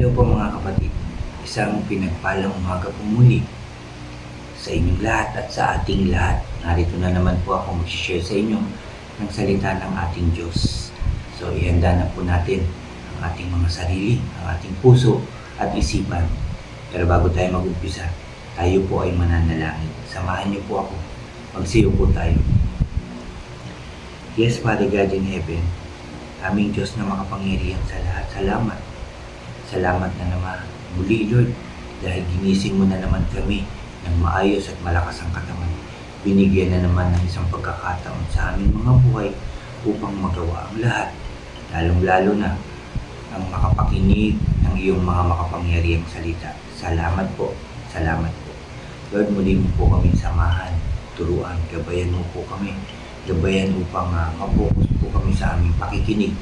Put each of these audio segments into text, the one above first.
Hello po mga kapatid, isang pinagpalang umaga po muli sa inyong lahat at sa ating lahat. Narito na naman po ako mag-share sa inyo ng salita ng ating Diyos. So ihanda na po natin ang ating mga sarili, ang ating puso at isipan. Pero bago tayo mag-umpisa, tayo po ay mananalangin. Samahan niyo po ako, magsiyo po tayo. Yes, Father God in heaven, aming Diyos na makapangyarihan sa lahat, salamat. Salamat na naman muli, Lord, dahil ginising mo na naman kami ng maayos at malakas ang katawan. Binigyan na naman ng isang pagkakataon sa aming mga buhay upang magawa ang lahat, lalong-lalo na ang makapakinig ng iyong mga makapangyarihang salita. Salamat po, salamat po. Lord, muli mo po kami samahan, turuan, gabayan mo po kami, gabayan upang mapokus po kami sa aming pakikinig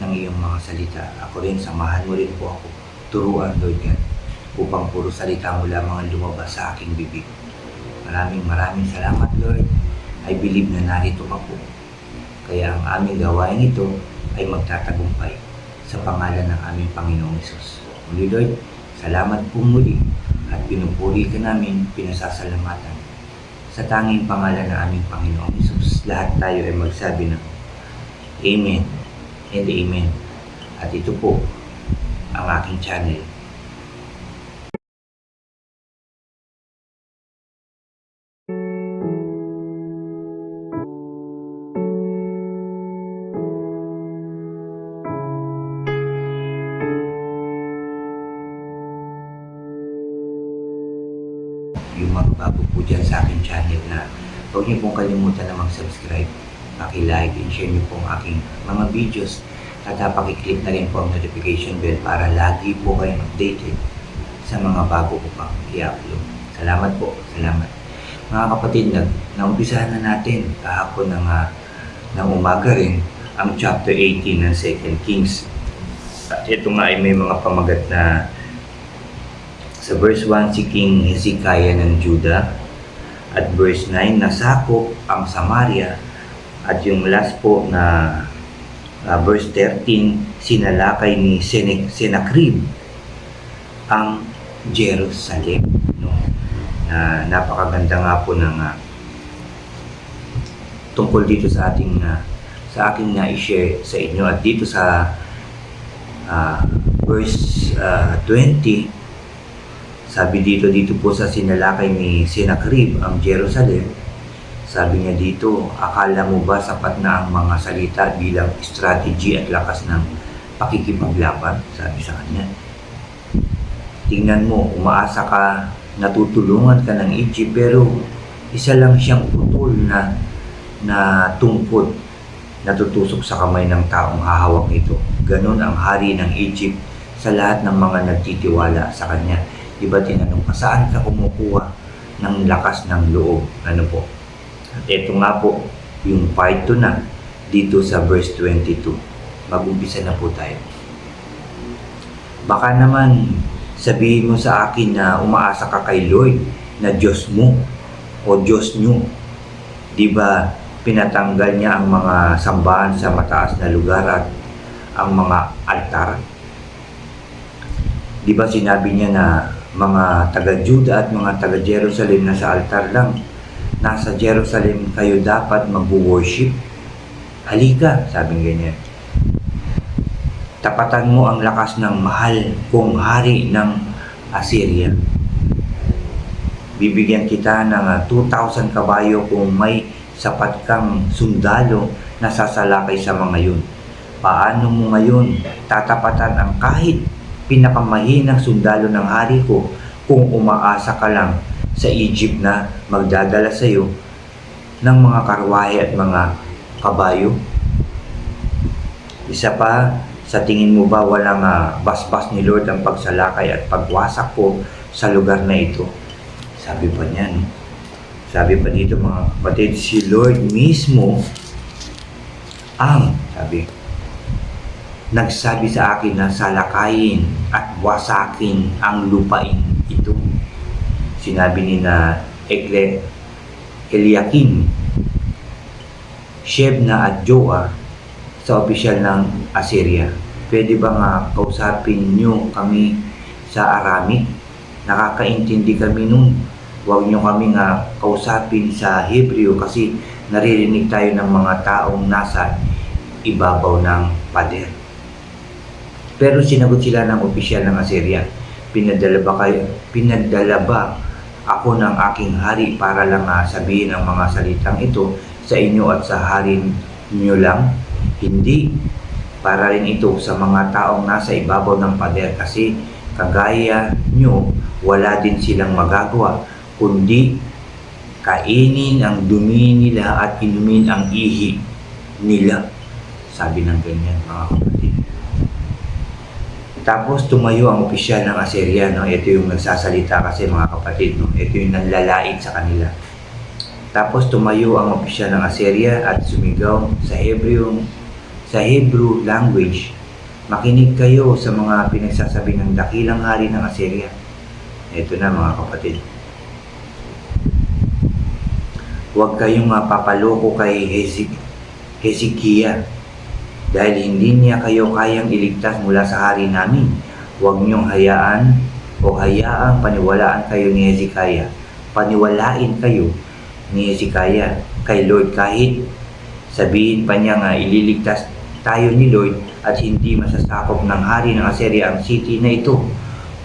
ng iyong mga salita. Ako rin, samahan mo rin po ako, turuan, Lord God, upang puro salita mo lamang ang lumabas sa aking bibig. Maraming salamat, Lord. I believe na narito ka po. Kaya ang aming gawain ito ay magtatagumpay sa pangalan ng aming Panginoong Hesus. Muli, Lord, salamat po muli at pinupuri ka namin, pinasasalamatan. Sa tanging pangalan ng aming Panginoong Hesus, lahat tayo ay magsabi ng Amen and Amen. At ito po ang aking channel. Yung mga bago po dyan sa aking channel na huwag niyo pong kalimutan na mag-subscribe, paki-like and share niyo po ang aking mga videos at paki-click na rin po ang notification bell para lagi po kayong updated sa mga bago ko pang i-upload. Salamat po, salamat. Mga kapatid, naumpisahan na natin kahapon ng umaga rin ang chapter 18 ng 2 Kings. At ito nga ay may mga pamagat na sa verse 1 si King Hezekiah ng Judah at verse 9 nasakop ang Samaria at yung last po na verse 13 sinalakay ni Sennacherib ang Jerusalem, no? Napakaganda nga po ng tungkol dito sa ating sa aking na-share sa inyo at dito sa verse 20. Sabi dito po sa sinalakay ni Sennacherib ang Jerusalem, sabi niya dito, akala mo ba sapat na ang mga salita bilang strategy at lakas ng pakikipaglaban? Sabi sa kanya. Tingnan mo, umaasa ka, natutulungan ka ng Egypt, pero isa lang siyang putol na tungkod natutusok sa kamay ng taong hahawak nito. Ganon ang hari ng Egypt sa lahat ng mga nagtitiwala sa kanya. Diba tinanong ka, saan ka kumukuha ng lakas ng loob? Ano po? At ito nga po, yung part 2 na dito sa verse 22. Mag-umpisa na po tayo. Baka naman sabihin mo sa akin na umaasa ka kay Lord na Diyos mo o Diyos nyo. Diba pinatanggal niya ang mga sambahan sa mataas na lugar at ang mga altar? Diba sinabi niya na mga taga-Juda at mga taga-Jerusalem na sa altar lang, nasa Jerusalem kayo dapat mag-worship. Halika, sabing ganyan. Tapatan mo ang lakas ng mahal kong hari ng Assyria. Bibigyan kita ng 2,000 kabayo kung may sapat kang sundalo na sasalakay sa mga yun. Paano mo ngayon tatapatan ang kahit pinakamahinang sundalo ng hari ko kung umaasa ka lang sa Egypt na magdadala sa iyo ng mga karwahe at mga kabayo? Isa pa, sa tingin mo ba walang basbas ni Lord ang pagsalakay at pagwasak ko sa lugar na ito? Sabi pa niya, no? Sabi pa dito mga kapatid, si Lord mismo ang, nagsabi sa akin na salakayin at wasakin ang lupain ito. Sinabi ni na Eliakim, Shebna at Joah sa opisyal ng Assyria. Pwede ba nga kausapin nyo kami sa Aramaic? Nakakaintindi kami nun. Huwag nyo kami nga kausapin sa Hebreo kasi naririnig tayo ng mga taong nasa ibabaw ng pader. Pero sinagot sila ng opisyal ng Assyria, pinadala ba ako ng aking hari para lang sabihin ang mga salitang ito sa inyo at sa hari nyo lang? Hindi. Para rin ito sa mga taong nasa ibabaw ng pader kasi kagaya nyo, wala din silang magagawa kundi kainin ang dumi nila at inumin ang ihi nila. Sabi ng ganyan, mga kapatid. Tapos tumayo ang opisyal ng Assyria, no? Ito yung nagsasalita kasi, mga kapatid, no? Ito yung nanlalait sa kanila. Tapos tumayo ang opisyal ng Assyria at sumigaw sa Hebrew language, makinig kayo sa mga pinagsasabi ng dakilang hari ng Assyria. Ito na, mga kapatid. Huwag kayong papaloko kay Hezekiah dahil hindi niya kayo kayang iligtas mula sa hari namin. Huwag niyong hayaang paniwalaan kayo ni Hezekiah. Paniwalain kayo ni Hezekiah kay Lord kahit sabihin pa niya nga ililigtas tayo ni Lord at hindi masasakop ng hari ng Assyria ang city na ito.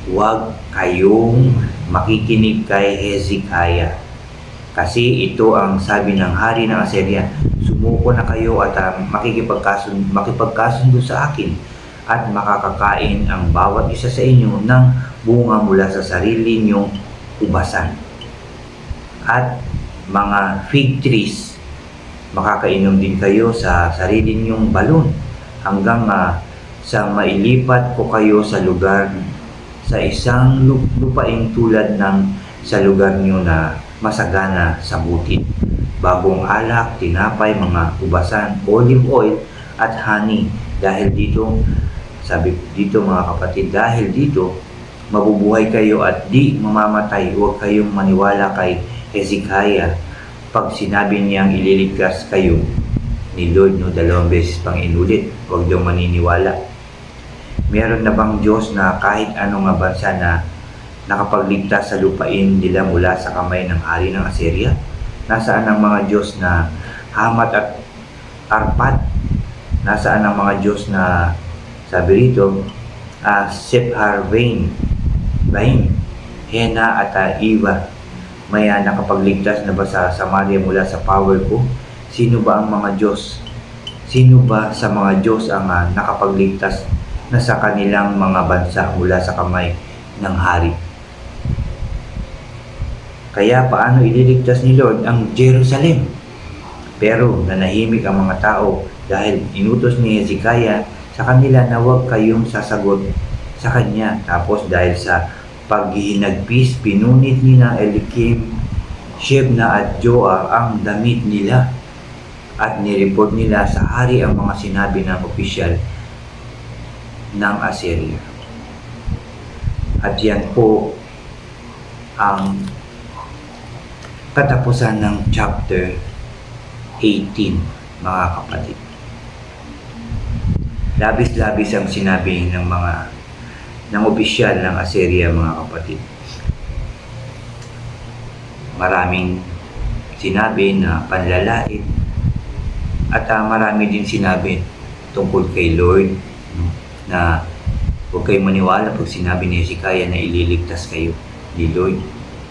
Huwag kayong makikinig kay Hezekiah. Kasi ito ang sabi ng hari ng Assyria, sumuko na kayo at makipagkasundo sa akin at makakakain ang bawat isa sa inyo ng bunga mula sa sarili niyong ubasan. At mga fig trees, makakainom din kayo sa sarili niyong balon hanggang sa mailipat ko kayo sa lugar sa isang lupain tulad ng sa lugar niyo na masagana sa bukid. Bagong alak, tinapay, mga ubasan, olive oil at honey. Dahil dito, sabi dito mga kapatid, dahil dito mabubuhay kayo at di mamamatay. Huwag kayong maniwala kay Hezekiah pag sinabi niyang ililigtas kayo ni Lord, no, 2 beses pang inulit. Huwag daw maniniwala. Meron na bang Diyos na kahit anong bansa na nakapagligtas sa lupain nila mula sa kamay ng hari ng Assyria? Nasaan ang mga Diyos na Hamat at Arpad? Nasaan ang mga Diyos na, sabi rito, Sepharvaim, Hena at Iva? May nakapagligtas na ba sa Samaria mula sa power ko? Sino ba ang mga Diyos? Sino ba sa mga Diyos ang nakapagligtas na sa kanilang mga bansa mula sa kamay ng hari? Kaya paano ililigtas ni Lord ang Jerusalem? Pero nanahimik ang mga tao dahil inutos ni Hezekiah sa kanila na huwag kayong sasagot sa kanya. Tapos dahil sa paghihinagpis, pinunit ni na Elikim, Shebna at Joah ang damit nila at nireport nila sa hari ang mga sinabi ng opisyal ng Assyria. At yan po ang katapusan ng chapter 18, mga kapatid. Labis-labis ang sinabi ng opisyal ng Assyria, mga kapatid. Maraming sinabi na panlalait at marami din sinabi tungkol kay Lord, na huwag kayong maniwala pag sinabi ni Hezekiah na ililigtas kayo ni Lord.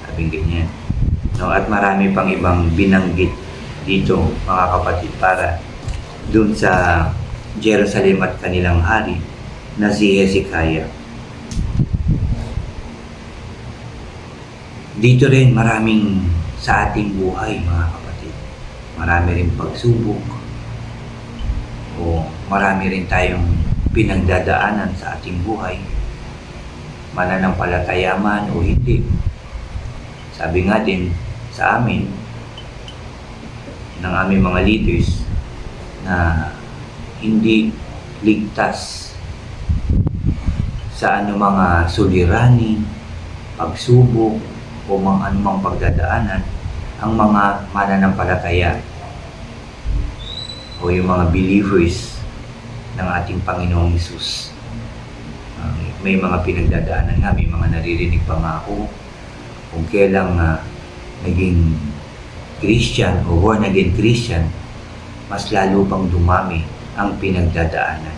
Sabing ganyan. No, at marami pang ibang binanggit dito, mga kapatid, para dun sa Jerusalem at kanilang hari na si Hezekiah. Dito rin maraming sa ating buhay, mga kapatid. Marami rin pagsubok o marami rin tayong pinagdadaanan sa ating buhay, mananampalataya man o hindi. Sabi nga din sa amin ng aming mga leaders na hindi ligtas sa anumang suliranin, pagsubok o anumang pagdadaanan ang mga mananampalataya o yung mga believers ng ating Panginoong Hesus. May mga pinagdadaanan nga, may mga naririnig pa nga ako kung kailang naging Christian o born again Christian, mas lalo pang dumami ang pinagdadaanan.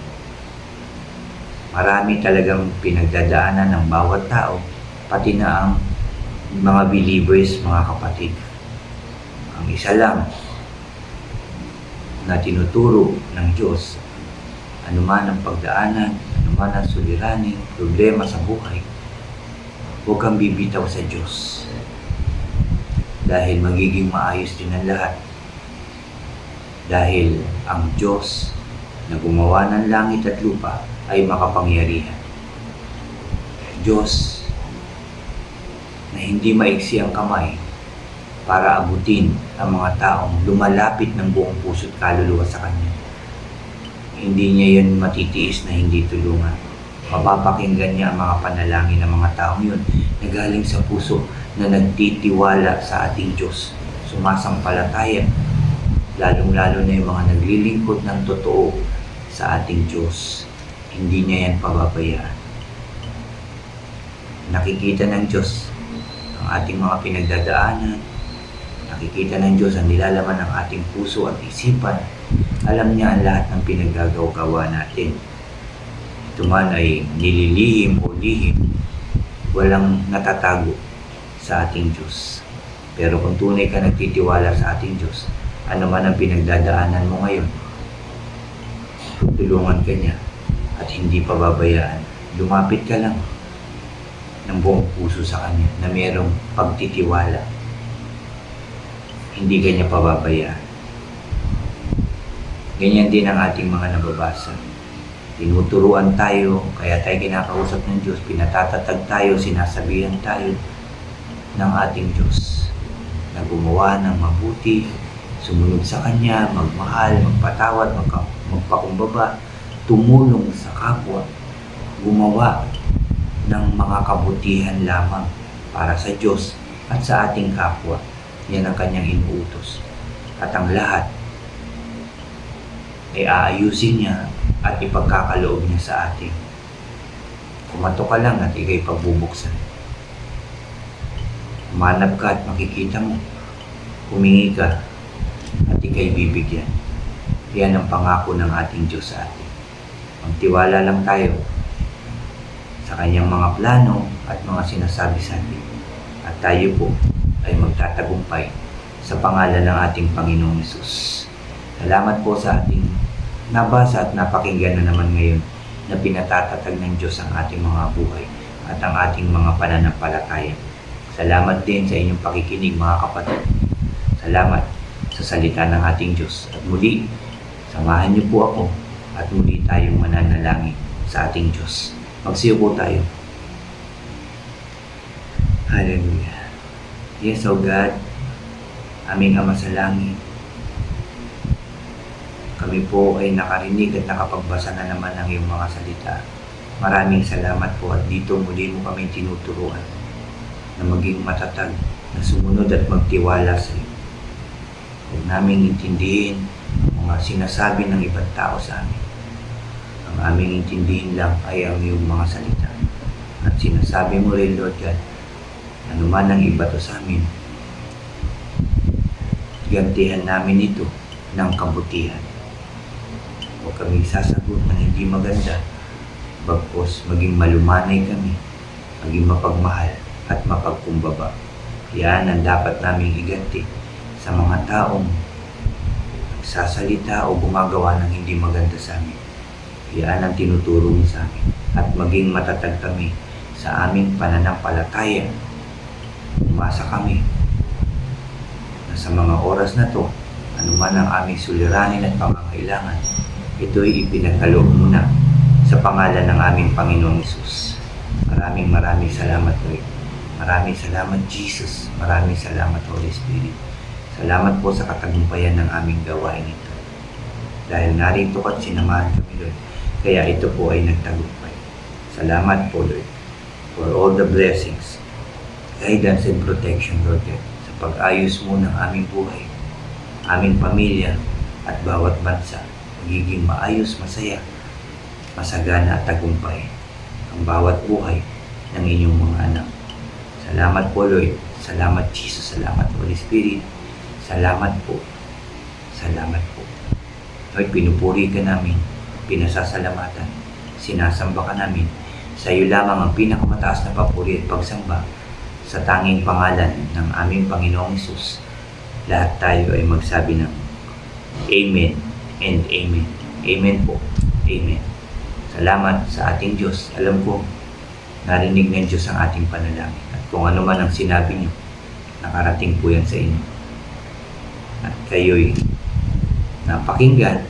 Marami talagang pinagdadaanan ng bawat tao, pati na ang mga believers, mga kapatid. Ang isa lang na tinuturo ng Diyos, anuman ang pagdaanan, anuman ang suliranin, problema sa buhay, huwag kang bibitaw sa Diyos. Dahil magiging maayos din ang lahat. Dahil ang Diyos na gumawa ng langit at lupa ay makapangyarihan. Diyos na hindi maiksi ang kamay para abutin ang mga taong lumalapit ng buong puso't kaluluwa sa Kanya. Hindi niya yun matitiis na hindi tulungan. Mapapakinggan niya ang mga panalangin ng mga taong yun na galing sa puso na nagtitiwala sa ating Diyos. Sumasampalataya, lalong-lalo na yung mga naglilingkod ng totoo sa ating Diyos. Hindi niya yan pababayaan. Nakikita ng Diyos ang ating mga pinagdadaanan. Nakikita ng Diyos ang nilalaman ng ating puso at isipan. Alam niya ang lahat ng pinaggagawa natin. Ito man ay nililihim o lihim, walang natatago sa ating Diyos. Pero kung tunay ka nagtitiwala sa ating Diyos, ano man ang pinagdadaanan mo ngayon, tutulungan ka niya at hindi pababayaan. Lumapit ka lang ng buong puso sa Kanya na mayroong pagtitiwala. Hindi ka niya pababayaan. Ganyan din ang ating mga nababasa. Tinuturuan tayo, kaya tayo kinakausap ng Diyos, pinatatatag tayo, sinasabihan tayo ng ating Diyos na gumawa ng mabuti, sumunod sa Kanya, magmahal, magpatawad, magpakumbaba, tumulong sa kapwa, gumawa ng mga kabutihan lamang para sa Diyos at sa ating kapwa. Yan ang Kanyang inuutos. At ang lahat ay aayusin niya at ipagkakaloob niya sa atin. Kumato ka lang at ikay pagbubuksan. Humanap ka at makikita mo. Humingi ka at ikay bibigyan. Yan ang pangako ng ating Diyos sa atin. Magtiwala lang tayo sa Kanyang mga plano at mga sinasabi sa atin. At tayo po ay magtatagumpay sa pangalan ng ating Panginoong Hesus. Salamat po sa ating nabasa at napakinggan na naman ngayon na pinatatatag ng Diyos ang ating mga buhay at ang ating mga pananampalataya. Salamat din sa inyong pakikinig, mga kapatid. Salamat sa salita ng ating Diyos. At muli, samahan niyo po ako at muli tayong mananalangin sa ating Diyos. Magsiyo po tayo. Hallelujah. Yes, O God, aming Ama sa langit, kami po ay nakarinig at nakapagbasa na naman ng iyong mga salita. Maraming salamat po at dito muli mo kami tinuturuan na maging matatag, na sumunod at magtiwala sa iyo. Huwag naming intindihin ang mga sinasabi ng ibang tao sa amin. Ang aming intindihin lang ay ang iyong mga salita. At sinasabi mo rin, Lord God, anuman ang iba to sa amin, gantihan namin ito ng kabutihan. Huwag kami sasagot ng hindi maganda, bagpos maging malumanay kami, maging mapagmahal at mapagkumbaba. Yan ang dapat naming iganti sa mga taong nagsasalita o gumagawa ng hindi maganda sa amin. Yan ang tinuturo mo sa amin. At maging matatag kami sa aming pananampalataya. Umasa kami na sa mga oras na to, anuman ang aming suliranin at pangangailangan, ito'y ipinagkaloob mo na sa pangalan ng aming Panginoong Hesus. Maraming salamat, Lord. Maraming salamat, Jesus. Maraming salamat, Holy Spirit. Salamat po sa katagumpayan ng aming gawain ito. Dahil narito at sinamahan kami, Lord, kaya ito po ay nagtagumpay. Salamat po, Lord, for all the blessings, guidance and protection, Lord, sa pag-ayos mo ng aming buhay, aming pamilya, at bawat bansa. Magiging maayos, masaya, masagana at tagumpay ang bawat buhay ng inyong mga anak. Salamat po, Lord. Salamat, Jesus. Salamat, Holy Spirit. Salamat po. Salamat po. Lord, pinupuri ka namin, pinasasalamatan, sinasamba ka namin. Sa iyo lamang ang pinakamataas na papuri at pagsamba sa tanging pangalan ng aming Panginoong Hesus. Lahat tayo ay magsabi ng Amen and Amen. Amen po. Amen. Salamat sa ating Diyos. Alam ko, narinig ng Diyos ang ating panalangin. At kung ano man ang sinabi niyo, nakarating po yan sa inyo. At kayo'y napakinggan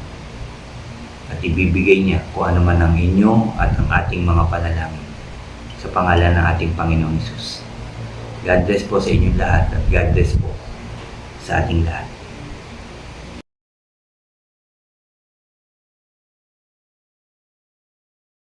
at ibibigay niya kung ano man ang inyo at ang ating mga panalangin sa pangalan ng ating Panginoong Hesus. God bless po sa inyong lahat at God bless po sa ating lahat.